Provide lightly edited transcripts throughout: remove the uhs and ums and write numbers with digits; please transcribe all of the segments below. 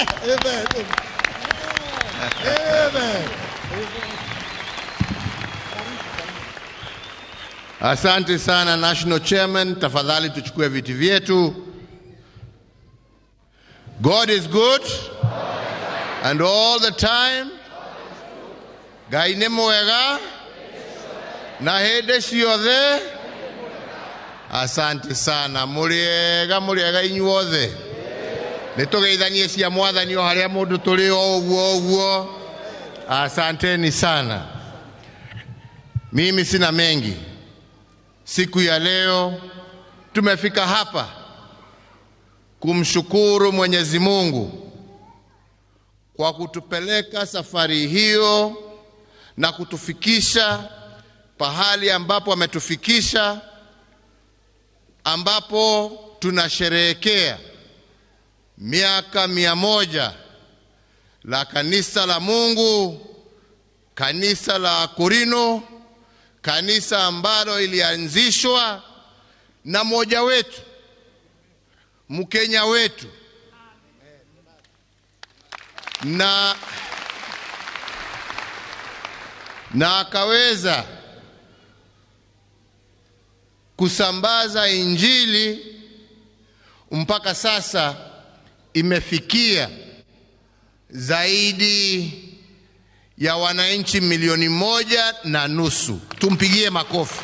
Amen. Amen. Asante sana National Chairman, tafadhali tuchukue viti vyetu. God is good and all the time. Ngai nĩ mwega na hĩndĩ ciothe. Asante sana, mũrĩega inyuothe. Nĩtũgeithanie cia mwathani o harĩa mũndũ tũrĩ o ũguo. Asanteni sana. Mimi sina mengi. Siku ya leo tumefika hapa kumshukuru Mwenyezi Mungu kwa kutupeleka safari hiyo na kutufikisha pahali ambapo ametufikisha, ambapo tunasherehekea miaka 100 la kanisa la Mungu, kanisa la Akūrinū, kanisa ambalo ilianzishwa na mmoja wetu, Mkenya wetu, na akaweza kusambaza injili mpaka sasa imefikia zaidi ya wananchi 1.5 million. Tumpigie makofi.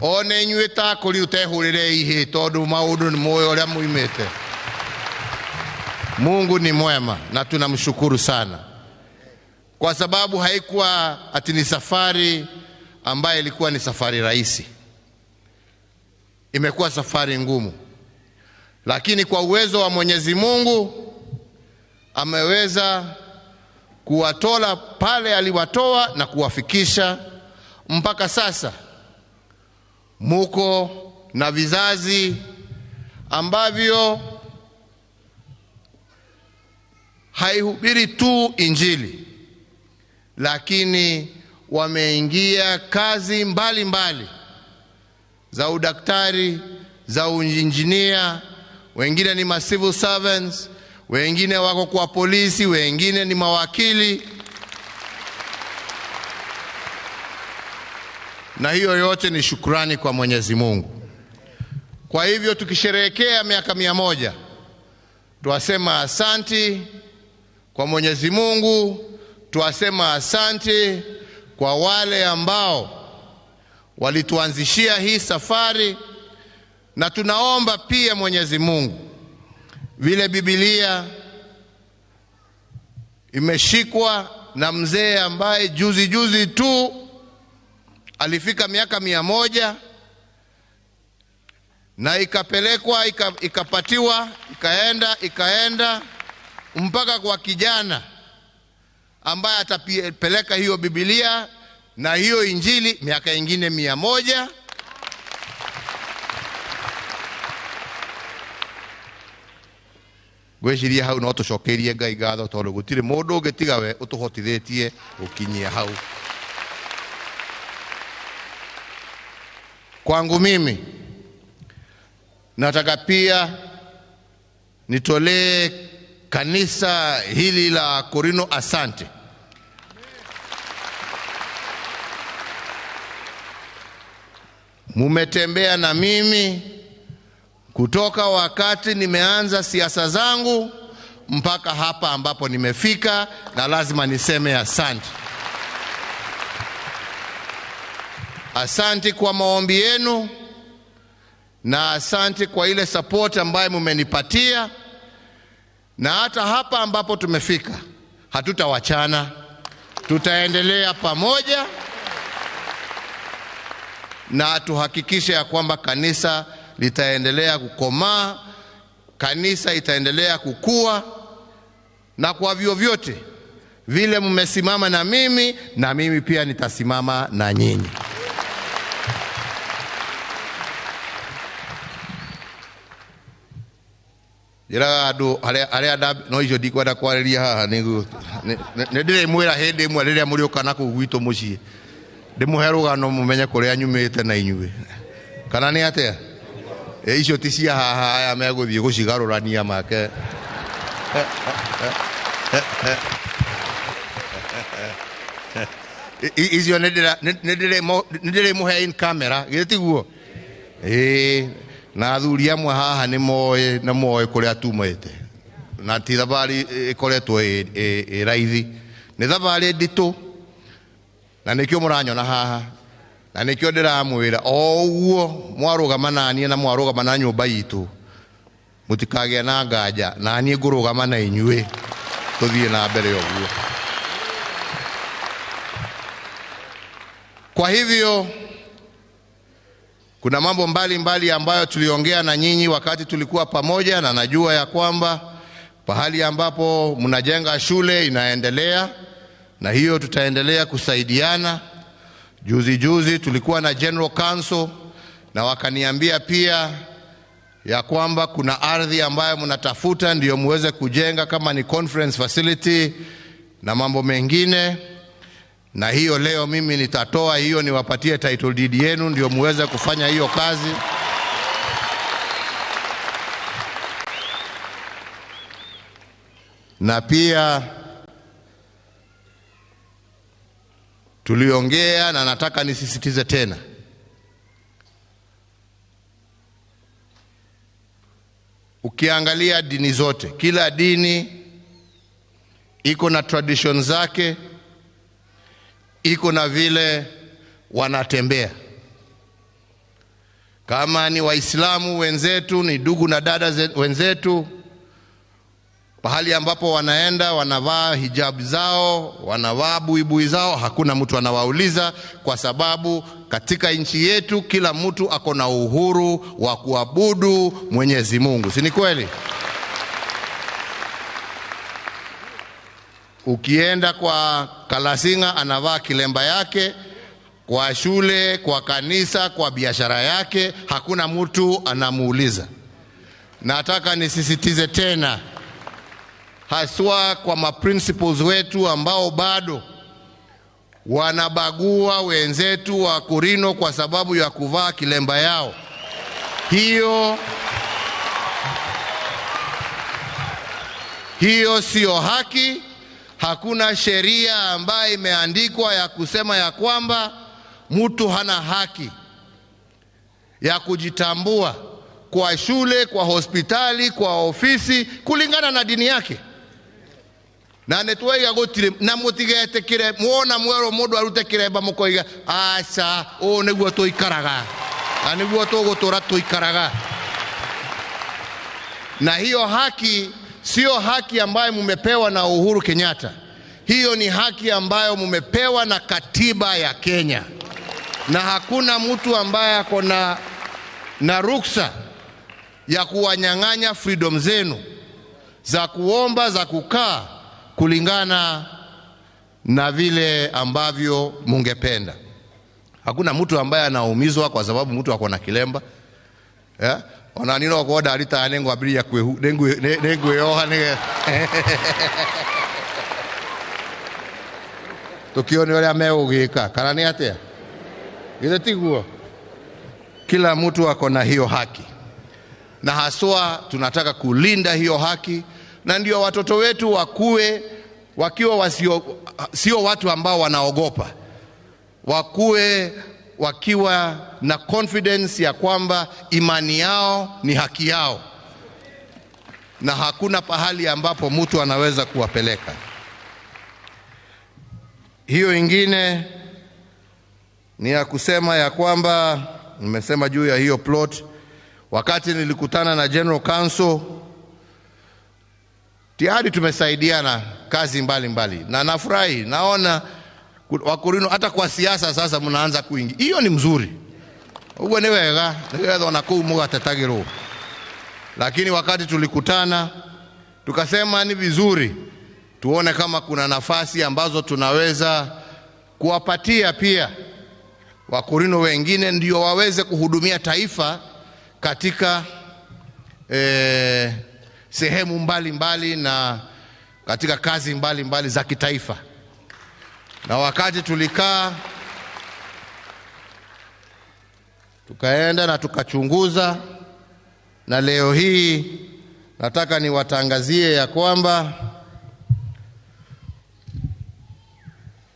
One nyueta kuri utehurire ihe tondu maundu ni moyo ria muimete. Mungu ni mwema na tunamshukuru sana, kwa sababu haikuwa ati ni safari ambayo ilikuwa ni safari rahisi. Imekuwa safari ngumu, lakini kwa uwezo wa Mwenyezi Mungu ameweza kuwatola pale aliwatoa na kuwafikisha mpaka sasa. Muko na vizazi ambavyo haihubiri tu injili, lakini wameingia kazi mbalimbali za udaktari, za uinjinia, wengine ni civil servants, wengine wako kwa polisi, wengine ni mawakili. Na hiyo yote ni shukrani kwa Mwenyezi Mungu. Kwa hivyo tukisherehekea miaka 100, tuasema asante kwa Mwenyezi Mungu, tuasema asante kwa wale ambao walituanzishia hii safari, na tunaomba pia Mwenyezi Mungu, vile Biblia imeshikwa na mzee ambaye juzi tu alifika miaka 100 na ikapelekwa ikapatiwa ikaenda mpaka kwa kijana ambaye atapeleka hiyo Biblia na hiyo injili miaka ingine 100. Gweciria hau no tucokerie Ngai ngatho tondu gutire mundu ungetiga we utuhotithitie gukinyia hau. Kwangu mimi nataka pia nitolee kanisa hili la Akūrinū asante. Mumetembea na mimi kutoka wakati nimeanza siasa zangu mpaka hapa ambapo nimefika, na lazima niseme asante. Asante kwa maombi yenu, na asante kwa ile support ambayo mumenipatia, na hata hapa ambapo tumefika hatutawachana, tutaendelea pamoja na tuhakikishe ya kwamba kanisa litaendelea kukomaa, kanisa itaendelea kukua, na kwa vyovyote vile mmesimama na mimi pia nitasimama na nyinyi. Jirado ale no ijo dikwada kwariria haha nigu ne dire mwira hende mwe riria muri ukana ku gwito mucii ndimuhe rugano mumenye kuria nyumite na inyue kana ni atia icio ti cia haha aya meguthie gucigarurania make icio nindire muhe in camera gitiguo na athuri amwe haha ni moe na moe kuria tumete na ti thabari ikoretwo raithi ni thabari nditu na nikio muranyona haha na nikio ndiramwira o uguo mwarugama nanie na mwarugama na nyumba yitu mutikagĩa na nganja na niĩ ngũrũgama na inyuĩ tuthie na mbere ũguo. Kwa hivyo kuna mambo mbalimbali ambayo tuliongea na nyinyi wakati tulikuwa pamoja, na najua ya kwamba pahali ambapo mnajenga shule inaendelea, na hiyo tutaendelea kusaidiana. Juzi tulikuwa na General Council na wakaniambia pia ya kwamba kuna ardhi ambayo mnatafuta ndio muweze kujenga kama ni conference facility na mambo mengine, na hiyo leo mimi nitatoa hiyo niwapatie title deed yenu ndio muweze kufanya hiyo kazi. Na pia tuliongea na nataka nisisitize tena, ukiangalia dini zote, kila dini iko na tradition zake, iko na vile wanatembea. Kama ni Waislamu wenzetu, ni ndugu na dada wenzetu, pahali ambapo wanaenda wanavaa hijab zao, wanavaa buibui zao, hakuna mtu anawauliza, kwa sababu katika nchi yetu kila mtu ako na uhuru wa kuabudu Mwenyezi Mungu. Si ni kweli? Ukienda kwa Kalasinga anavaa kilemba yake, kwa shule, kwa kanisa, kwa biashara yake, hakuna mtu anamuuliza. Nataka nisisitize tena, haswa kwa maprinciples wetu ambao bado wanabagua wenzetu wa Akūrinū kwa sababu ya kuvaa kilemba yao. Hiyo sio haki. Hakuna sheria ambayo imeandikwa ya kusema ya kwamba mtu hana haki ya kujitambua kwa shule, kwa hospitali, kwa ofisi kulingana na dini yake. Na netwaiga gutire na mutigetekire muona mwero mundu arute kiremba mukoiga acha o niguo tuikaraga na niguo tugutura tuikaraga. Na hiyo haki sio haki ambayo mumepewa na Uhuru Kenyatta. Hiyo ni haki ambayo mumepewa na katiba ya Kenya, na hakuna mtu ambaye ako na ruksa ya kuwanyang'anya freedom zenu za kuomba, za kukaa kulingana na vile ambavyo mungependa. Hakuna mtu ambaye anaumizwa kwa sababu mtu ako na kilemba. Onanino kwa dalita anengo abiria kwehu nengu yoha ne tukione wale ameugika kana ni atia gitiguo. Kila mtu ako na hiyo haki, na haswa tunataka kulinda hiyo haki, na ndio watoto wetu wakue wakiwa sio watu ambao wanaogopa, wakue wakiwa na confidence ya kwamba imani yao ni haki yao, na hakuna pahali ambapo mtu anaweza kuwapeleka. Hiyo ingine ni ya kusema ya kwamba nimesema juu ya hiyo plot, wakati nilikutana na General Council tayari tumesaidiana kazi mbalimbali, na nafurahi naona Akūrinū hata kwa siasa sasa mnaanza kuingia. Hiyo ni mzuri. Uwe ni wega, nigetha na kuu mugatetagirwo. Lakini wakati tulikutana tukasema ni vizuri tuone kama kuna nafasi ambazo tunaweza kuwapatia pia Akūrinū wengine ndio waweze kuhudumia taifa katika sehemu mbalimbali na katika kazi mbalimbali za kitaifa. Na wakati tulikaa tukaenda na tukachunguza na leo hii nataka niwatangazie ya kwamba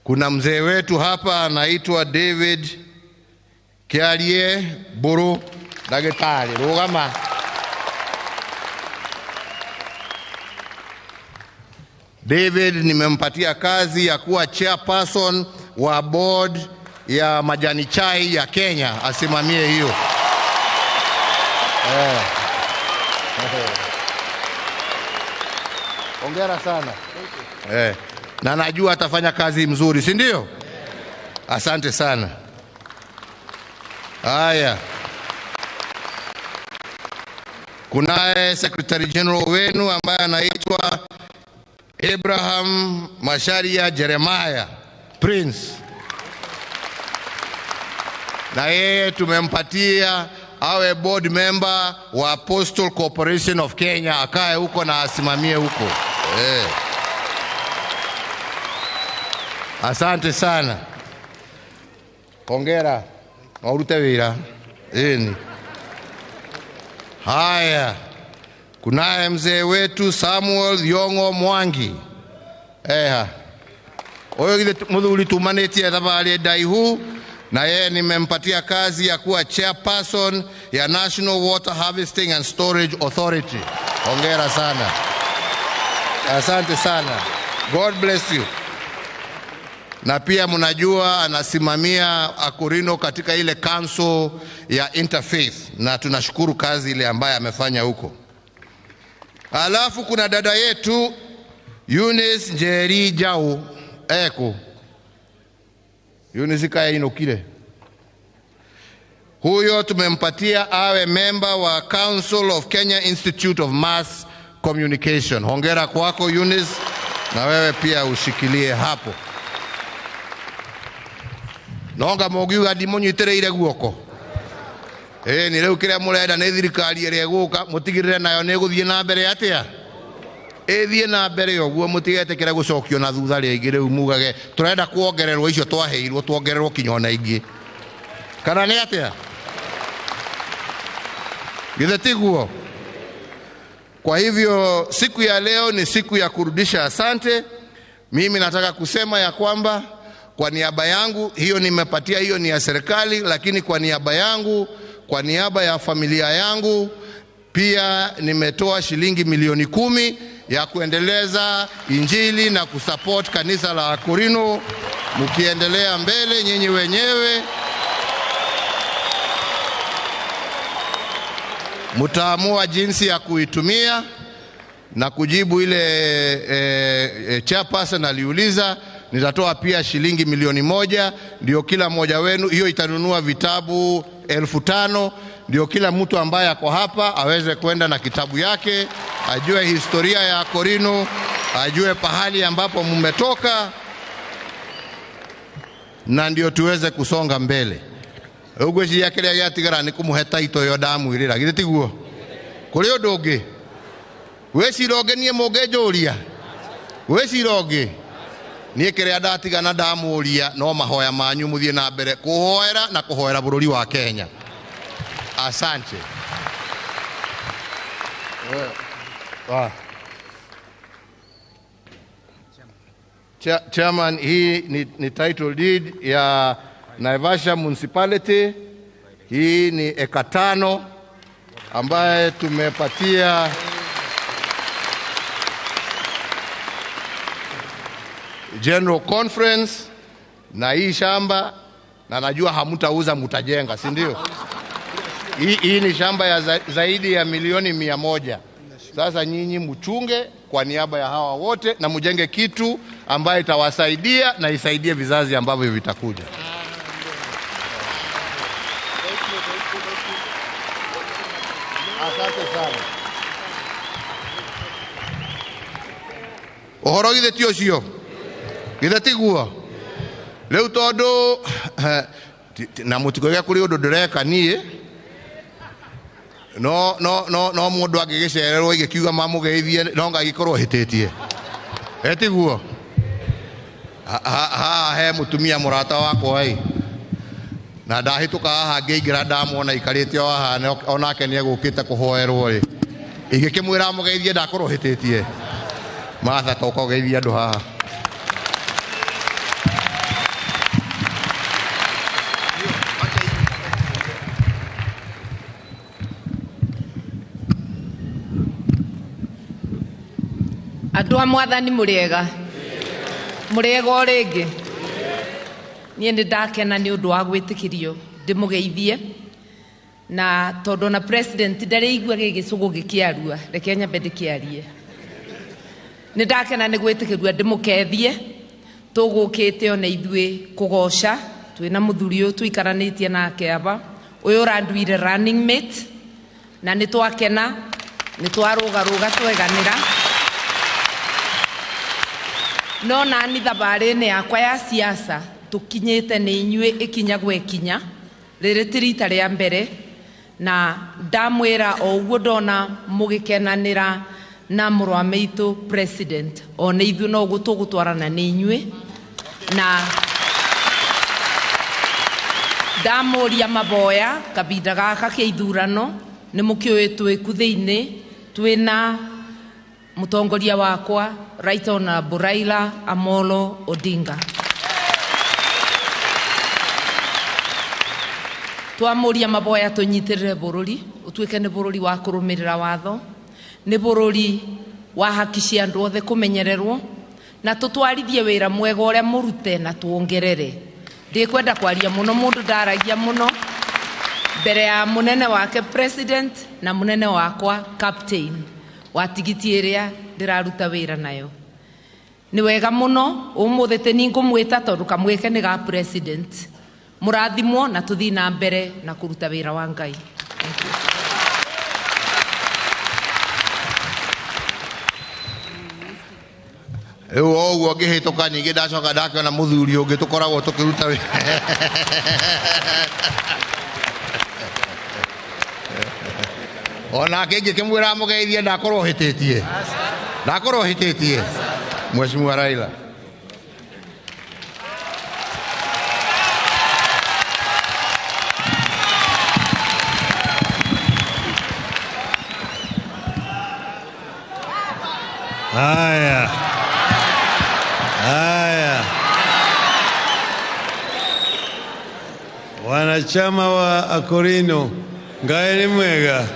kuna mzee wetu hapa anaitwa David Kiarie Buru Dagetari. Rugama. David nimempatia kazi ya kuwa chairperson wa board ya majani chai ya Kenya, asimamie hiyo. Hongera sana. Na najua atafanya kazi mzuri, si ndio? Asante sana. Haya. Kunaye Secretary General wenu ambaye anaitwa Abraham Masharia Jeremiah Prince. Na yeye tumempatia awe board member wa Postal Corporation of Kenya, akae huko na asimamie huko. Asante sana. Hongera. Maurute wira. Haya. Kunaye mzee wetu Samuel Yongo Mwangi. Oyo gile muthuri tumanetie thabari ndaihu, na yeye nimempatia kazi ya kuwa chairperson ya National Water Harvesting and Storage Authority. Hongera sana. Asante sana. God bless you. Na pia mnajua anasimamia Akūrinū katika ile council ya interfaith, na tunashukuru kazi ile ambaye amefanya huko. Alafu kuna dada yetu Eunice Njeri Jau. Eunice kaya inokile. Huyo tumempatia awe member wa Council of Kenya Institute of Mass Communication. Hongera kwako Eunice, na wewe pia ushikilie hapo. Nonga mogiuga ndimunyitereire guoko. Ni reu kiria murenda ni thirikari ire guka mutigirire nayo ni guthie na mbere atia. Thie na mbere oguo mutigete kira gucokio na thutha ringi reu mugage turenda kuongererwo icio twaheirwo tuongererwo kinyona ingi. Kana ni atia? Githetiguo. Kwa hivyo siku ya leo ni siku ya kurudisha asante. Mimi nataka kusema ya kwamba kwa niaba yangu, hiyo nimepatia, hiyo ni ya serikali, lakini kwa niaba yangu, kwa niaba ya familia yangu, pia nimetoa shilingi milioni 10 ya kuendeleza injili na kusupport kanisa la Akūrinū. Mkiendelea mbele nyinyi wenyewe mtaamua jinsi ya kuitumia. Na kujibu ile chairperson aliuliza, nitatoa pia shilingi milioni 1, ndio kila mmoja wenu, hiyo itanunua vitabu 1500, ndio kila mtu ambaye ako hapa aweze kwenda na kitabu yake, ajue historia ya Akūrinū, ajue pahali ambapo mmetoka, na ndio tuweze kusonga mbele. Ugweshi yake ya yatigara ni kumuheta ito yo damu irira gitiguo kuri odongi weciroge nie mugejuria weciroge nie kiria ndatigana ndamuria no mahoya manyu muthie na mbere kuhoera na kuhoera bururi wa Kenya. Asante. Chairman, hii ni title deed ya Naivasha Municipality. Hii ni eka 5 ambaye tumepatia General Conference, na hii shamba, na najua hamutauza mutajenga, si ndio? Hii ni shamba ya zaidi ya milioni 100. Sasa nyinyi mchunge kwa niaba ya hawa wote na mjenge kitu ambaye itawasaidia na isaidie vizazi ambavyo vitakuja. Asante sana. Ohoro githeti ucio. Githeti Leu tondu na mutikoge kuri undu ndireka nie. No mundu angigicererwo igikiuga mamugeithie no ngagikorwo hititie. Etiguo. He mutumia murata wakwa ai. na ndahituka haha ngĩingĩra ndamwona ikarĩte o haha onake nĩ egũkĩte kũhoerwo rĩ ingĩkĩmwĩra mũgeithie ndakorwo hĩtĩtie Martha toka ũgeithie andũ haha. Andũ a Mwathani mũrĩega o rĩngĩ niĩ nĩ ndakena nĩ ũndũ wa gwĩtĩkĩrio ndĩmũgeithie na tondũ na president ndarĩigua gĩgĩcũgũ gĩkĩarua reke nyambe ndĩkĩarie nĩ ndakena nĩ gwĩtĩkĩrio ndĩmũkeithie tũgũkĩte ona ithuĩ kũgoca twĩna mũthuri ũyũ tũikaranĩtie nake aba ũyũ ũranduire running mate na nĩ twakena nĩ twarũgarũga tweganĩra no nani thabarĩ-inĩ yakwa ya siasa tukinyĩte nĩ inyuĩ ikinya gwekinya rĩrĩ ti rita rĩa mbere na ndamwĩra o ũguo ndona mũgĩkenanĩra na mũrũ wa maitũ president o nĩ ithuĩ no ũguo tũgũtwarana nĩ inyuĩ na ndamũria maboya kabinda gaka kĩa ithurano nĩ mũkĩũĩ twĩku thĩinĩ twĩna mũtongoria wakwa Right Honorable Raila Amolo Odinga. Twamuria maboya tũnyitĩrĩre bũrũri ũtuĩke nĩ bũrũri wa kũrũmĩrĩra watho nĩ bũrũri wa haki cia andũ othe kũmenyererwo na tũtwarithie wĩra mwega ũrĩa mũrute na tuongerere. Ndikwenda kwaria mũno mũndũ ndaragia mũno mbere ya mũnene wake president na mũnene wakwa captain wa tigiti ĩrĩa ndĩraruta wĩra nayo. Nĩ wega mũno ũmũthĩ tĩ ngũmwĩta tondũ kamweke nĩ ga president mũrathimwo na tũthiĩ na mbere na kũruta wĩra wa Ngai. Rĩu o ũguo ngĩhĩtũka ningĩ ndacoka ndakĩona mũthuri ũngĩ tũkoragwo tũkĩruta wĩra onake ingĩkĩmwĩra mũgeithie ndakorwo hĩtĩtie Mheshimiwa Raila. Haya. Wanachama wa Akūrinū, Ngai ni mwega.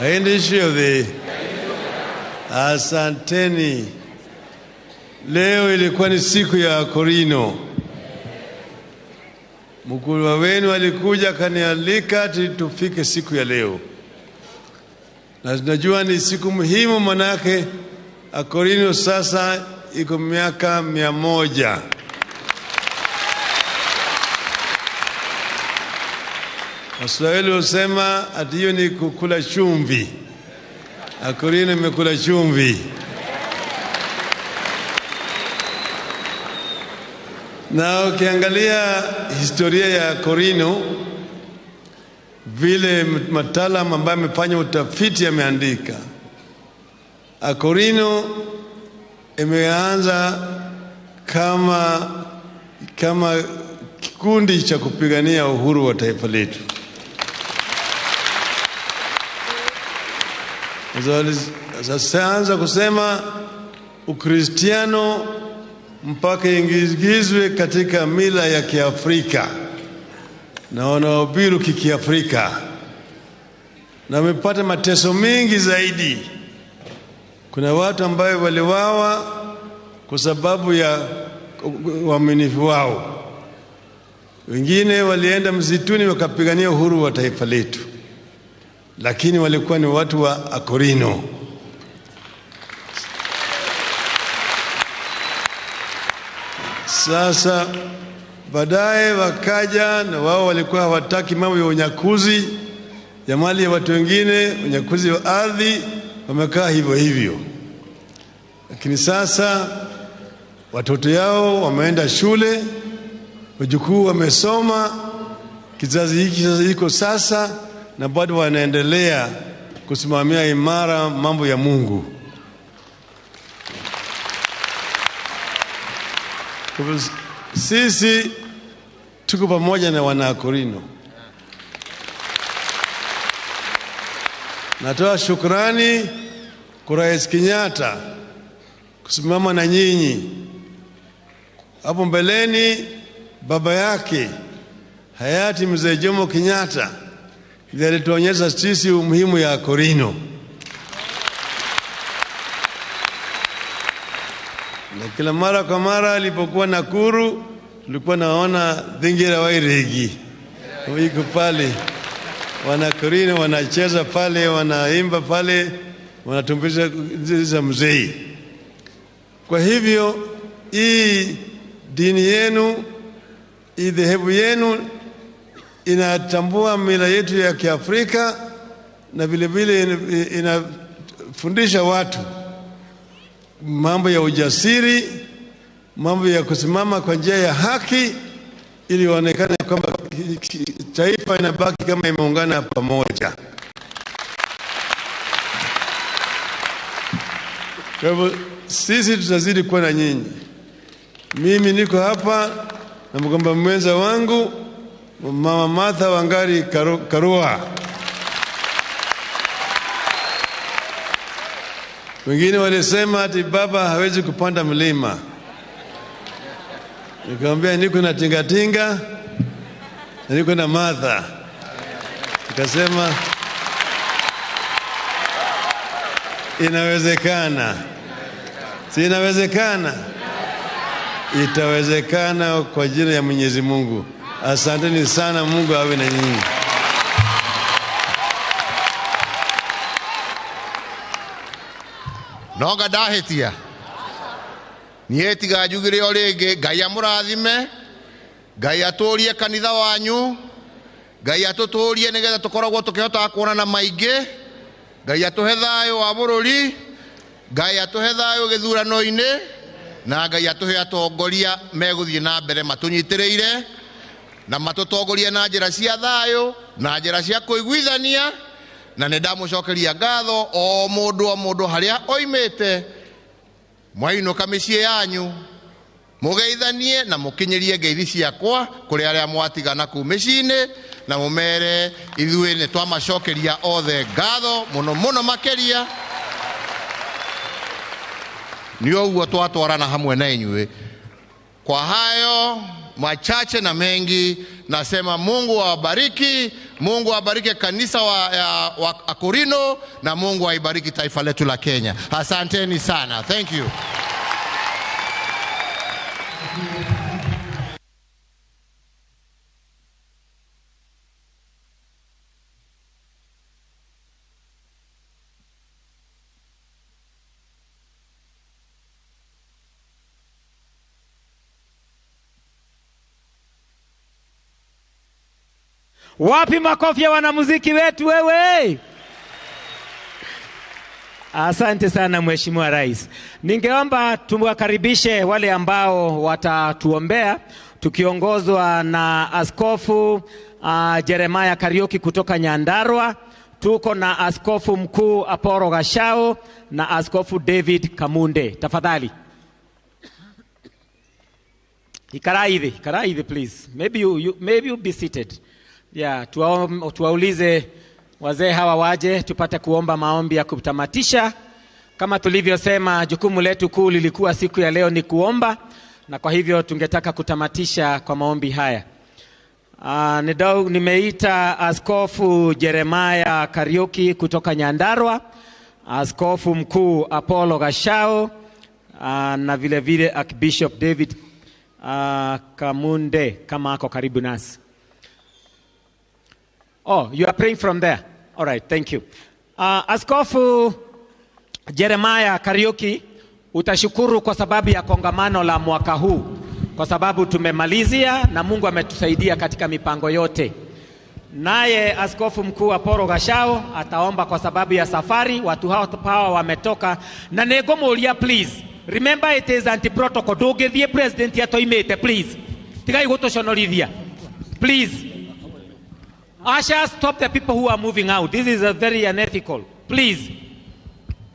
Hindi ciothe. Asanteni. Leo ilikuwa ni siku ya Akūrinū. Mkubwa wenu alikuja kanialika tufike siku ya leo. Na tunajua ni siku muhimu manake Akūrinū sasa iko miaka 100. Waswahili husema ati hiyo ni kukula chumvi. Akūrinū imekula chumvi. Na ukiangalia historia ya Akūrinū vile mataalamu ambaye amefanya utafiti ameandika, Akūrinū imeanza kama kikundi cha kupigania uhuru wa taifa letu. Sasa anza kusema Ukristiano mpaka ingizwe katika mila ya Kiafrika na wanaobiru kikiafrika, na wamepata mateso mengi zaidi. Kuna watu ambao waliwawa kwa sababu ya uaminifu wao, wengine walienda msituni wakapigania uhuru wa taifa letu, lakini walikuwa ni watu wa Akūrinū. Sasa baadaye wakaja na wao walikuwa hawataki mambo ya unyakuzi ya mali ya watu wengine, unyakuzi wa ardhi, wamekaa hivyo hivyo. Lakini sasa watoto yao wameenda shule, wajukuu wamesoma, kizazi hiki sasa iko sasa na bado wanaendelea kusimamia imara mambo ya Mungu. Sisi tuko pamoja na wana Akūrinū. Natoa shukrani kwa Rais Kenyatta kusimama na nyinyi. Hapo mbeleni baba yake hayati Mzee Jomo Kenyatta ndiye alituonyesha sisi umuhimu ya Akūrinū. Na kila mara kwa mara alipokuwa Nakuru tulikuwa naona dhingira wairegi wiko pale, wana Akūrinū wanacheza pale, wanaimba pale, wanatumbuiza za mzee. Kwa hivyo hii dini yenu, hii dhehebu yenu inatambua mila yetu ya Kiafrika na vile vile inafundisha watu mambo ya ujasiri, mambo ya kusimama kwa njia ya haki ili waonekane kwamba taifa inabaki kama imeungana pamoja. Kwa hivyo sisi tutazidi kuwa na nyinyi. Mimi niko hapa na mgomba mwenza wangu Mama Martha Wangari Karua. Wengine walisema ati baba hawezi kupanda mlima. Nikamwambia niko na tingatinga na niko na Martha. Nikasema inawezekana. Si inawezekana? Itawezekana kwa jina ya Mwenyezi Mungu. Asanteni sana, Mungu awe na nyinyi. Noga dahetia nietiga njugire orege Ngai amurathime, Ngai aturie kanitha wanyu, Ngai atuturie nigetha tukoragwo tukihota kuonana maingi, Ngai atuhe thayo wa bururi, Ngai atuhe thayo githurano-ini, na Ngai atuhe atongoria meguthie na mbere matunyitiriire na matutongorie na njira cia thayo na njira cia kuiguithania. Na ndamucokeria ngatho o mundu haria oimite, mwainuka micii yanyu mugeithanie na mukinyirie ngeithi ciakwa kuri aria mwatigana ku micii-ini, na mumere ithuĩ nĩ twamacokeria othe ngatho muno makeria. Ni ũguo twatwarana hamwe na inyuĩ. Kwa hayo machache na mengi nasema Mungu awabariki, Mungu awabariki kanisa wa Akūrinū, na Mungu aibariki taifa letu la Kenya. Asanteni sana. Thank you. Wapi makofi ya wanamuziki wetu wewe? Asante sana Mheshimiwa Rais. Ningeomba tuwakaribishe wale ambao watatuombea tukiongozwa na Askofu Jeremiah Kariuki kutoka Nyandarua. Tuko na Askofu Mkuu Apollo Gashao na Askofu David Kamunde. Tafadhali. Ikaraidhi please. Maybe you be seated. Yeah, tuwaulize wazee hawa waje tupate kuomba maombi ya kutamatisha. Kama tulivyosema, jukumu letu kuu lilikuwa siku ya leo ni kuomba, na kwa hivyo tungetaka kutamatisha kwa maombi haya. Nimeita Askofu Jeremiah Kariuki kutoka Nyandarua, Askofu Mkuu Apollo Gashao, na vile vile Archbishop David Kamunde kama ako karibu nasi. Oh, you are praying from there. All right, thank you. Askofu Jeremiah Kariuki, utashukuru kwa sababu ya kongamano la mwaka huu, kwa sababu tumemalizia na Mungu ametusaidia katika mipango yote. Naye Askofu Mkuu Apollo Gashao ataomba kwa sababu ya safari, watu hawa wametoka. Na negomuria please, remember it is anti-protocol. Dogethie president yatoimete please. Tigai gutoconorithia. Please. Asha, stop the people who are moving out. This is a very unethical. Please.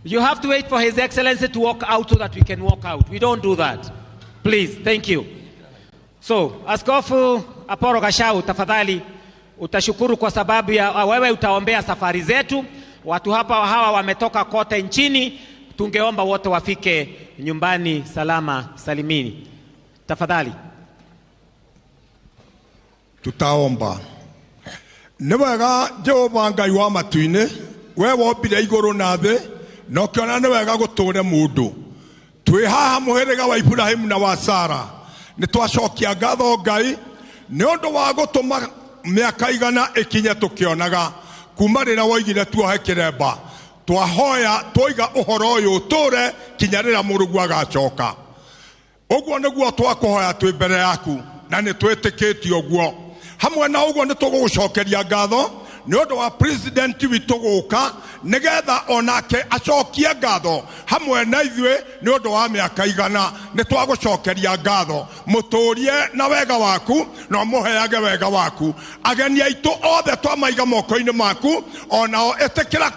You have to wait for His Excellency to walk out so that we can walk out. We don't do that. Please. Thank you. So, Askofu Aporo Gashau, tafadhali utashukuru kwa sababu ya wewe utaombea safari zetu. Watu hawa wametoka kote nchini, tungeomba wote wafike nyumbani salama salimini. Tafadhali. Tutaomba. Newega Jehova Ngai wa matu-ini, we wombire iguru na thi, na ukiona ni wega guture mundu. Twi haha muhiriga wa Ibrahimu na wa Sara, ni twacokia ngatho Ngai ni undu wa gutuma miaka igana ikinye tukionaga kuma rira woigire tuohe kiremba. Twahoya twiga uhoro uyu ture kinya rira Murugu agacoka. Uguo niguo twakuhoya twi mbere yaku, na ni twitikitie uguo. Hamwe na uguo ni tugucokeria ngatho ni undu wa president witu guka, nigetha onake acokie ngatho hamwe na ithwe ni undu wa miaka igana. Ni twagucokeria ngatho, muturie na wega waku na muheage wega waku. Ageni aitu othe twamaiga moko-ini maku, onao etekira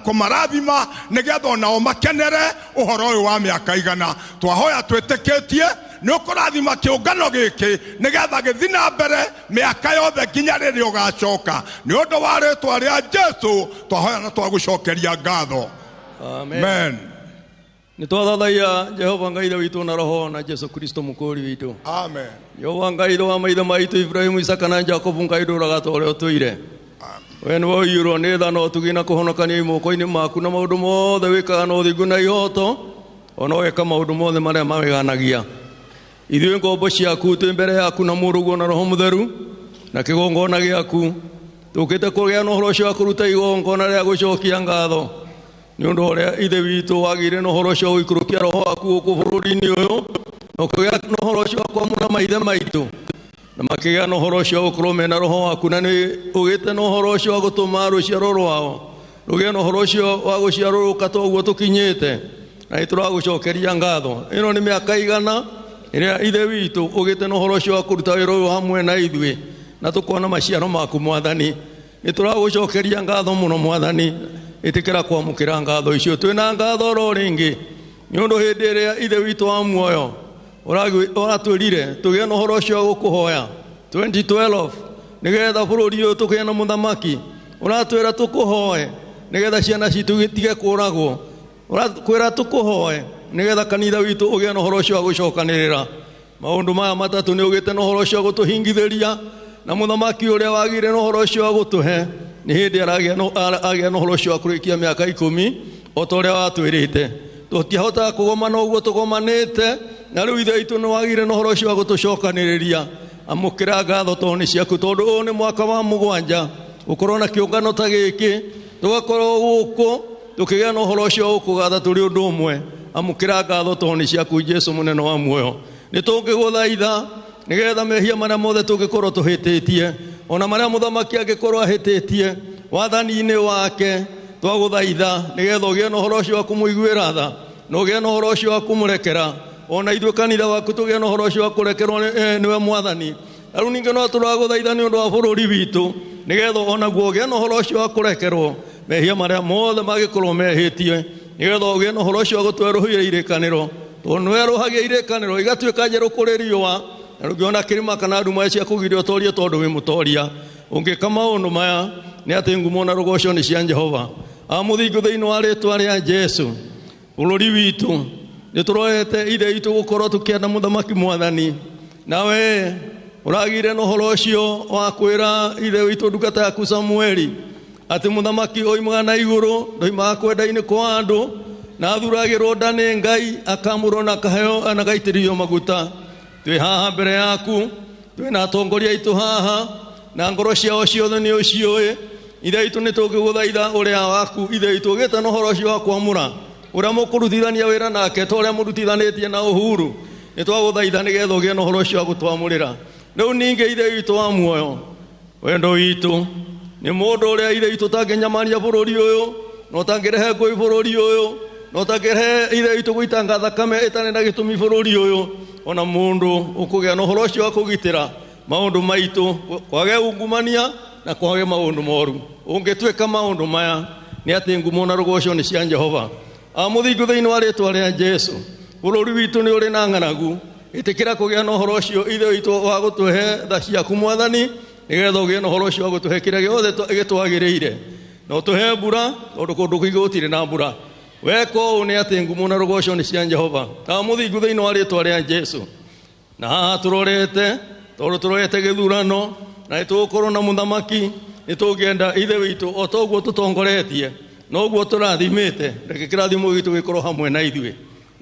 kumarathima nigetha onao makenere uhoro uyu wa miaka igana. Twahoya twitikitie ni ukurathima kiungano giki nigetha githina mbere miaka yothe kinya riri ugacoka. Ni undu wa ritwa ria Jesu twahoya na twagucokeria ngatho. Amen. Ni twathathaiya Jehova Ngai witu na roho na Jesu Kristo mukuri witu. Amen. Jehova Ngai wa maithe maitu Ibrahimu, Isaka na Jakobu, Ngai nduraga tore utuire. We ni woiyurwo ni tha no tugina kuhonokania moko-ini maku, na maundu mothe wikaga na uthingu na ihoto, ona weka maundu mothe maria mawiganagia. Ithuĩ ngombo ciaku twi mbere yaku na Mũrũguo na Roho Mũtheru na kĩgongona gĩaku, tũkĩte kũgĩa na ũhoro ũcio wa kũruta igongona rĩa gũcokia ngatho nĩ ũndũ ũrĩa ithe witũ wagĩire na ũhoro ũcio wa gũikũrũkia Roho waku gũkũ bũrũri-inĩ ũyũ, na ũkĩgĩa na ũhoro ũcio wa kwamũra maithe maitũ, na makĩgĩa na ũhoro ũcio wa gũkorwo mena Roho waku, na nĩ ũgĩte na ũhoro ũcio wa gũtũma rũciaro rwao rũgĩe na ũhoro ũcio wa gũciarũrũka ta ũguo tũkinyĩte, na nĩtũragũcokeria ngatho. Ĩno nĩ mĩaka igana ĩrĩa ithe witũ ũgĩte na ũhoro ũcio wa kũruta wĩra ũyũ hamwe na ithuĩ, na tũkona maciaro maku Mwathani. Nĩtũragũcokeria ngatho mũno Mwathani, ĩtĩkĩra kwamũkĩra ngatho icio. Twĩna ngatho ro rĩngĩ nĩ ũndũ hĩndĩ ĩrĩa ithe witũ wa muoyo ũratwĩrire tũgĩe na ũhoro ũcio wa gũkũhoya 2012 nĩgetha bũrũri ũyũ tũgĩe na mũthamaki. Ũratwĩra tũkũhoe nĩgetha ciana citũ gĩtige kũragwo. Ũrakwĩra tũkũhoe nĩgetha kanitha witũ ũgĩe na ũhoro ũcio wa gũcokanĩrĩra. Maũndũ maya matatũ nĩ ũgĩte na ũhoro ũcio wa gũtũhingithĩria, na mũthamaki ũrĩa wagĩire na ũhoro ũcio wa gũtũhe nĩ hĩndĩ agĩa na ũhoro ũcio wa kũrĩkia mĩaka 10 o ta ũrĩa watwĩrĩte. Tũtiahotaga kũgomana ũguo tũgomanĩte, na rĩu ithe witũ nĩ wagĩire na ũhoro ũcio wa gũtũcokanĩrĩria. Amũkĩra ngatho tondũ nĩ ciaku, tondũ ũyũ nĩ mwaka wa 7 ũkorwo na kĩũngano ta gĩkĩ, tũgakorwo gũkũ tũkĩgĩa na ũhoro ũcio wa gũkũgatha tũrĩ ũndũ ũmwe. Amũkĩra ngatho tondũ nĩ ciaku Jesu mũnene wa muoyo. Nĩ tũngĩgũthaitha nĩgetha mehia marĩa mothe tũngĩkorwo tũhĩtĩtie, ona marĩa mũthamaki angĩkorwo ahĩtĩtie wathani-inĩ wake, twagũthaitha nĩgetha ũgĩe na ũhoro ũcio wa kũmũiguĩra tha, na ũgĩe na ũhoro ũcio wa kũmũrekera, ona ithuĩ kanitha waku tũgĩe na ũhoro ũcio wa kũrekerwo nĩwe Mwathani. Na rĩu ningĩ no tũragũthaitha nĩ ũndũ wa bũrũri witũ, nĩgetha onaguo ũgĩe na ũhoro ũcio wa kũrekerwo mehia marĩa mothe mangĩkorwo mehĩtie, nĩgetha ũgĩe na ũhoro ũcio wa gũtwerũhia irĩkanĩro, tondũ nĩwerũhagia irĩkanĩro igatuĩka njerũ kũrĩ riũa, na rũngĩona kĩrĩma kana nduma cia kũgiria ũtorie tondũ wĩ mũtoria. Ũngĩka maũndũ maya nĩ atĩ ngumo na rũgoco nĩ cia Jehova. Amũthingu thĩinĩ wa rĩtwa rĩa Jesu. Bũrũri witũ nĩ tũroete ithe witũ gũkorwo tũkĩenda mũthamaki Mwathani, nawe ũragĩire na ũhoro ũcio wa kwĩra ithe witũ ndungata yaku Samueli atĩ mũthamaki oimaga na igũrũ ndoimaga kwenda-inĩ kwa andũ, na athuragĩrwo nda nĩ Ngai, akamũrwo na akaheo na gaitĩrĩrio maguta. Twĩ haha mbere yaku, twĩna atongoria aitũ haha, na ngoro ciao ciothe nĩ ũciũĩ. Ithe witũ nĩ tũngĩgũthaitha ũrĩa waku ithe witũ ũgĩte na ũhoro ũcio wa kwamũra ũrĩa mũkũrutithania wĩra nake ta ũrĩa mũrutithanĩtie na Uhuru. Nĩ twagũthaitha nĩgetha ũgĩe na ũhoro ũcio wa gũtwamũrĩra. Rĩu ningĩ ithe witũ wa muoyo, wendo witũ nĩ mũndũ ũrĩa ithe witũ ũtangĩnyamaria bũrũri ũyũ, na ũtangĩrehe ngũĩ bũrũri ũyũ, na ũtangĩrehe ithe witũ gũitanga thakame ĩtarĩ na gĩtũmi bũrũri ũyũ, ona mũndũ ũkũgĩa na ũhoro ũcio wa kũgitĩra maũndũ maitũ, kwage ungumania na kwage maũndũ moru. Ũngĩtuĩka maũndũ maya nĩ atĩ ngumo na rũgoco nĩ cia Jehova. Amũthingu thĩinĩ wa rĩtwa rĩa Jesu. Bũrũri witũ nĩ ũrĩ na ng'aragu, itikira kugia no horo cio ithe witũ wa gũtũhe tha ciaku Mwathani nigetha ũgĩe no horo cio wa gũtũhe kĩrĩa gĩothe gĩtwagĩrĩire na ũtũhe mbura tondũ kũndũ kũingĩ gũtirĩ na mbura weka ũũ nĩ atĩ ngumo na rũgoco nĩ cia Jehova ta mũthingu thĩinĩ wa rĩĩtwa rĩa Jesũ na haha tũrorete tondũ tũrorete gĩthurano na nĩtũgũkorwo na mũthamaki nĩtũngĩenda ithe witũ o ta ũguo tũtongoretie noguo tũrathimĩte reke kĩrathimo gitũ gĩkorwo hamwe na ithuĩ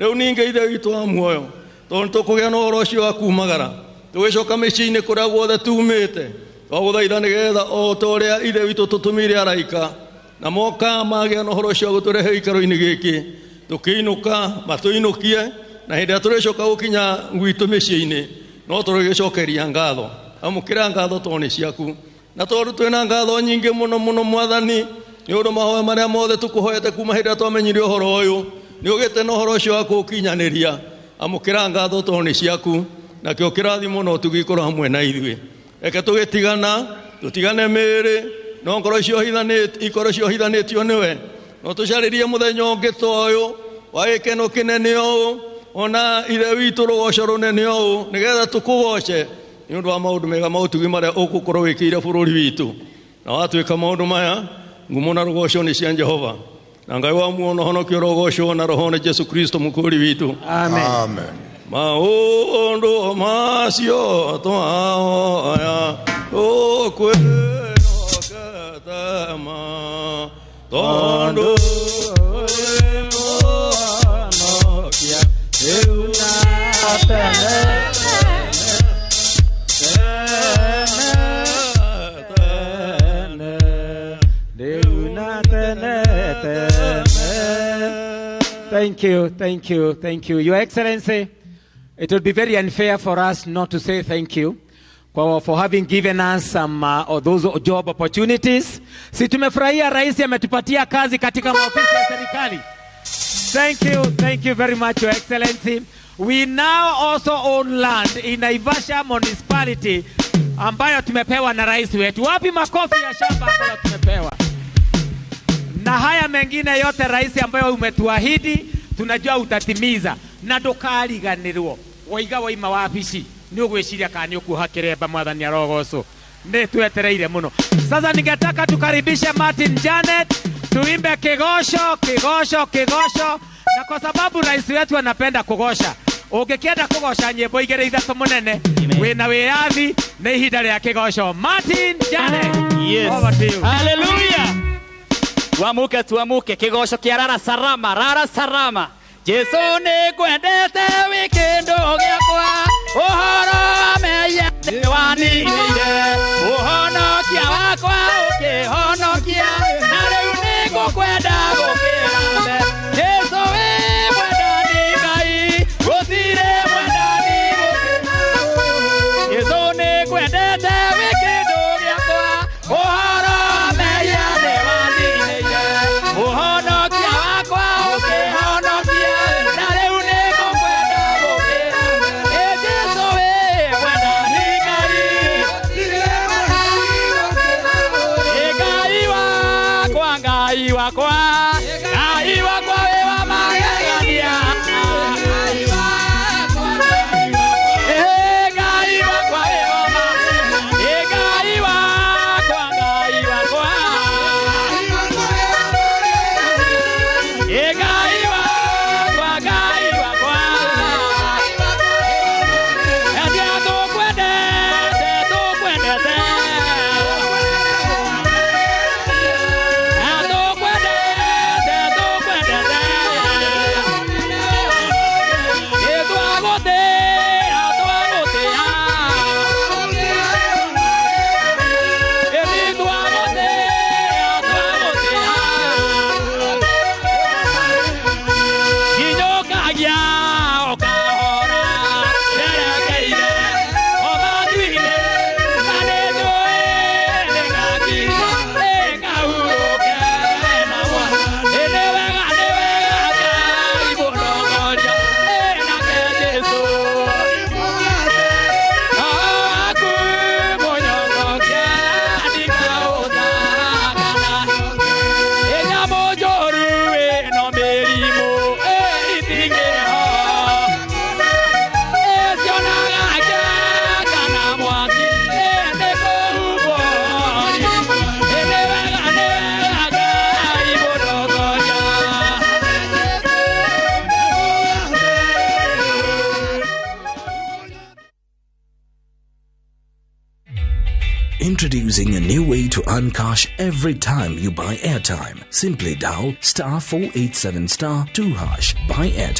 rĩu ningĩ ithe witũ wa muoyo tondũ tũkũgĩa na ũhoro ũcio wa kumagara tũgĩcoka mĩciĩ-inĩ kũrĩa guothe tumĩte twagũthaitha nĩgetha o ta ũrĩa ithe witũ tũtũmĩire araika na moka magĩa na ũhoro ũcio wa gũtũrehe gĩikaro-inĩ gĩkĩ tũkĩinũka matũinũkie na hĩndĩ ĩrĩa tũrĩcoka gũkinya gwitũ mĩciĩ-inĩ no tũrĩgĩcokeria ngatho amũkĩra ngatho tondũ nĩ ciaku na tondũ twĩna ngatho nyingĩ mũno mũno Mwathani nĩ ũndũ mahoya marĩa mothe tũkũhoete kuma hĩndĩ ĩrĩa twamenyire ũhoro ũyũ nĩ ũgĩte na ũhoro ũcio wa kũũkinyanĩria amũkĩra ngatho tondũ nĩ ciaku nakĩo kĩrathimo no tũgĩkorwo hamwe na ithuĩ reke tũgĩtigana tũtigane mĩĩrĩ no ngoro ciohithanĩtio nĩwe no tũcarĩrie mũthenya ũngĩ ta ũyũ wa gĩkeno kĩnene ũũ ona ithe witũ rũgoco rũnene ũũ nĩgetha tũkũgoce nĩ ũndũ wa maũndũ mega maũtugi marĩa ũgũkorwo wĩkĩire bũrũri witũ na watuĩka maũndũ maya ngumo na rũgoco nĩ cia Jehova na Ngai wa muoyo na ũhonokio rũgoco na roho nĩ Jesu Kristo mũkũũri witũ Amen. Maũndũ macio twahoya tũkwĩhoketama tondũ ũrĩmũhonokia rĩu na tene Thank you. Your Excellency, it would be very unfair for us not to say thank you for having given us some of those job opportunities. Si tumefurahia rais ametupatia kazi katika maofisi ya serikali. Thank you very much, Your Excellency. We now also own land in Naivasha municipality ambayo tumepewa na rais wetu. Wapi makofi ya shamba ambayo tumepewa? Na haya mengine yote rais ambayo umetuahidi tunajua utatimiza na ndukariganirwo waiga waima wabici ni ugwiciria kana ni ukuha kiremba Mwathani arogoco ni twetereire muno. Sasa ningetaka tukaribishe Martin Janet tuimbe kigosho na kwa sababu rais wetu anapenda kugosha ungikienda kugosha nyimbo igere ithatu munene wina wiathi na ihinda ria kigosho. Martin Janet, yes. Over to you. Hallelujah. Tuamuke kigosho kia rara sarama Jesu ni kwendete wikendo giakwa uhoro ameya wanire uhonokia wakwa ukihonokia na riu ni ngukwenda gukira Jesu we mwendani Ngai gutire mwendani Jesu ni kwendete wikendo giakwa uhoro ameya uhonokia wakwa ukihonokia na riu ni ngukwenda gukira Jesu we mwendani Ngai Ngai wakwa we wa magegania Ngai wakwa we wa Introducing a new way to earn cash every time you buy airtime. Simply dial *487*2#. Buy airtime.